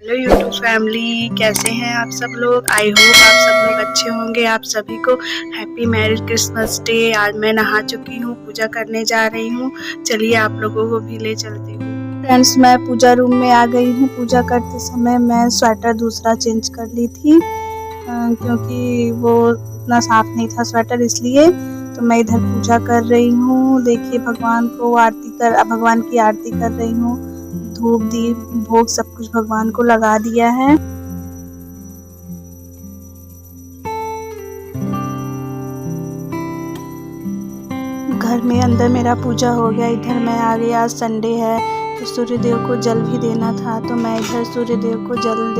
Hello YouTube family, कैसे हैं आप सब लोग। आई होप आप सब लोग अच्छे होंगे। आप सभी को हैप्पी मैरी क्रिसमस डे। आज मैं नहा चुकी हूँ, पूजा करने जा रही हूँ। चलिए आप लोगों को भी ले चलती हूँ। फ्रेंड्स, मैं पूजा रूम में आ गई हूँ। पूजा करते समय मैं स्वेटर दूसरा चेंज कर ली थी क्योंकि वो उतना साफ नहीं था स्वेटर, इसलिए तो मैं इधर पूजा कर रही हूँ। देखिए भगवान की आरती कर रही हूँ। धूप दीप भोग सब कुछ भगवान को लगा दिया है। घर में अंदर मेरा पूजा हो गया। इधर मैं आ गई, आज संडे है तो सूर्यदेव को जल भी देना था, तो मैं इधर सूर्यदेव को जल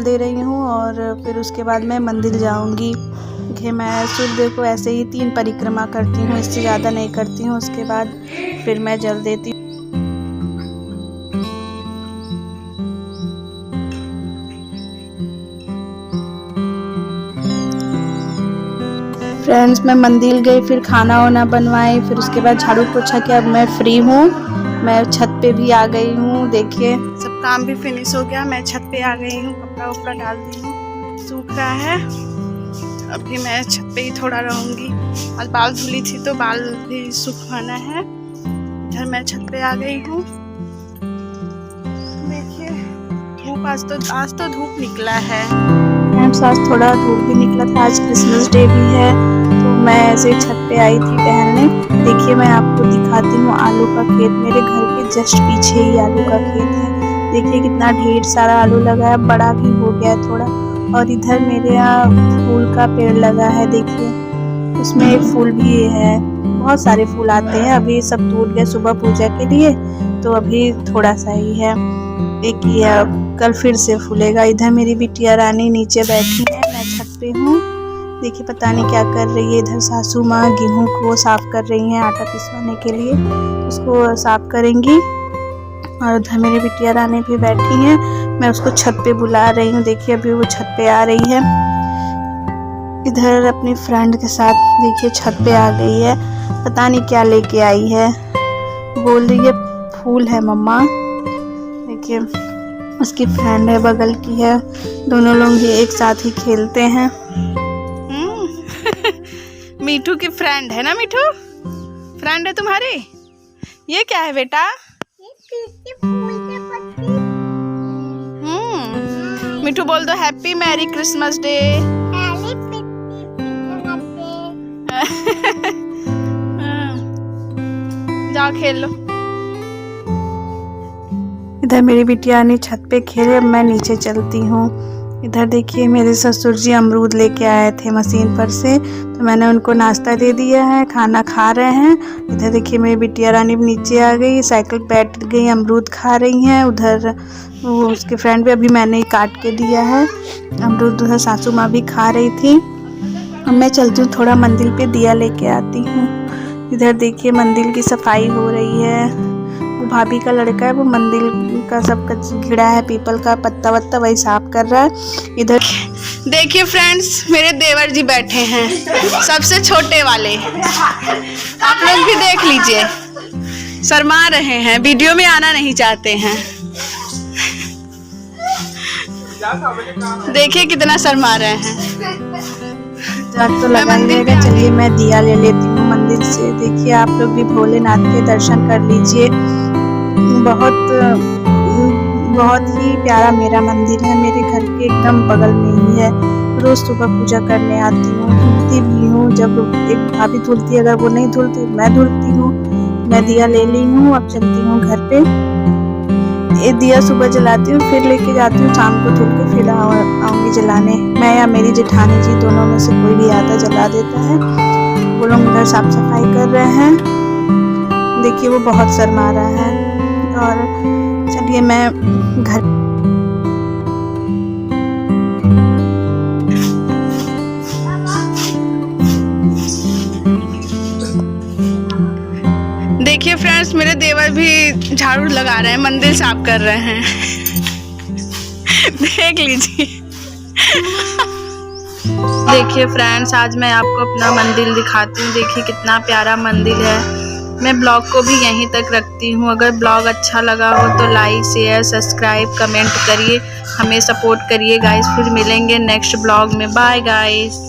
दे रही हूँ और फिर उसके बाद मैं मंदिर जाऊंगी। देखिए मैं सूर्यदेव को ऐसे ही 3 परिक्रमा करती हूँ, इससे ज़्यादा नहीं करती हूँ। उसके बाद फिर मैं जल देती हूँ। फ्रेंड्स, मैं मंदिर गई, फिर खाना वाना बनवाई, फिर उसके बाद झाड़ू पोछा किया। अब मैं फ्री हूँ, मैं छत पे भी आ गई हूँ। देखिए सब काम भी फिनिश हो गया, मैं छत पे आ गई हूँ। कपड़ा उपड़ा डाल दी हूँ, सूख रहा है। अभी मैं छत पे ही थोड़ा रहूँगी। आज बाल धुली थी तो बाल भी सुखवाना है। इधर मैं छत पे आ गई हूँ। देखिए धूप, आज तो धूप निकला है। फ्रेंड्स, आज थोड़ा धूप भी निकला था, आज क्रिसमस डे भी है, तो मैं ऐसे छत पे आई थी टहलने। देखिए मैं आपको दिखाती हूँ आलू का खेत। मेरे घर के जस्ट पीछे ही आलू का खेत है। देखिए कितना ढेर सारा आलू लगा है, बड़ा भी हो गया थोड़ा। और इधर मेरे यहाँ फूल का पेड़ लगा है। देखिए उसमें एक फूल भी है, बहुत सारे फूल आते हैं। अभी सब टूट गए सुबह पूजा के लिए, तो अभी थोड़ा सा ही है, एक ही है, कल फिर से फूलेगा। इधर मेरी बिटिया रानी नीचे बैठी है, मैं छत पे हूँ। देखिए पता नहीं क्या कर रही है। इधर सासू माँ गेहूं को साफ कर रही हैं आटा पिसवाने के लिए, उसको साफ करेंगी। और उधर मेरी बिटिया रानी भी बैठी हैं, मैं उसको छत पे बुला रही हूँ। देखिए अभी वो छत पे आ रही है, इधर अपनी फ्रेंड के साथ। देखिए छत पे आ गई है, पता नहीं क्या लेके आई है। बोल रही है फूल है मम्मा। देखिए उसकी फ्रेंड है, बगल की है, दोनों लोग ही एक साथ ही खेलते हैं। मीठू की फ्रेंड है ना, मीठू फ्रेंड है तुम्हारी। ये क्या है बेटा? मीठू बोल दो हैप्पी मैरी क्रिसमस डे। जाओ खेल लो। इधर मेरी बिटिया ने छत पे खेले, अब मैं नीचे चलती हूँ। इधर देखिए मेरे ससुर जी अमरूद लेके आए थे मशीन पर से, तो मैंने उनको नाश्ता दे दिया है, खाना खा रहे हैं। इधर देखिए मेरी बिटिया रानी भी नीचे आ गई, साइकिल पे बैठ गई, अमरूद खा रही हैं। उधर वो उसके फ्रेंड भी, अभी मैंने ही काट के दिया है अमरूद। उधर सासू माँ भी खा रही थी। अब मैं चलती हूँ, थोड़ा मंदिर पे दिया लेके आती हूँ। इधर देखिए मंदिर की सफाई हो रही है। वो भाभी का लड़का है, वो मंदिर का सब घिरा है, पीपल का पत्ता वत्ता वही साफ कर रहा है। इधर देखिए फ्रेंड्स, मेरे देवर जी बैठे हैं, सबसे छोटे वाले। आप लोग भी देख लीजिए, शर्मा रहे हैं, वीडियो में आना नहीं चाहते हैं। देखिए कितना शर्मा रहे हैं। तो लगा रहेगा। चलिए मैं दिया ले लेती हूँ मंदिर से। देखिए आप लोग भी भोलेनाथ के दर्शन कर लीजिए। बहुत ही प्यारा मेरा मंदिर है, मेरे घर के एकदम बगल में ही है। रोज सुबह पूजा करने आती हूँ, धुलती भी हूँ। जब एक भाभी धुलती, अगर वो नहीं धुलती मैं धुलती हूँ। मैं दिया ले ली हूँ, अब चलती हूँ घर पे। ये दिया सुबह जलाती हूँ, फिर लेके जाती हूँ, शाम को धुल के फिर आऊँगी जलाने। मैं या मेरी जेठानी जी, दोनों में से कोई भी आता जला देता है। वो लोग उधर साफ सफाई कर रहे हैं। देखिए वो बहुत शर्मा रहा है। और चलिए मैं घर देखिए फ्रेंड्स, मेरे देवर भी झाड़ू लगा रहे हैं, मंदिर साफ कर रहे हैं। देख लीजिए। देखिए फ्रेंड्स, आज मैं आपको अपना मंदिर दिखाती हूँ। देखिए कितना प्यारा मंदिर है। मैं ब्लॉग को भी यहीं तक रखती हूँ। अगर ब्लॉग अच्छा लगा हो तो लाइक, शेयर, सब्सक्राइब, कमेंट करिए, हमें सपोर्ट करिए गाइस। फिर मिलेंगे नेक्स्ट ब्लॉग में। Bye guys.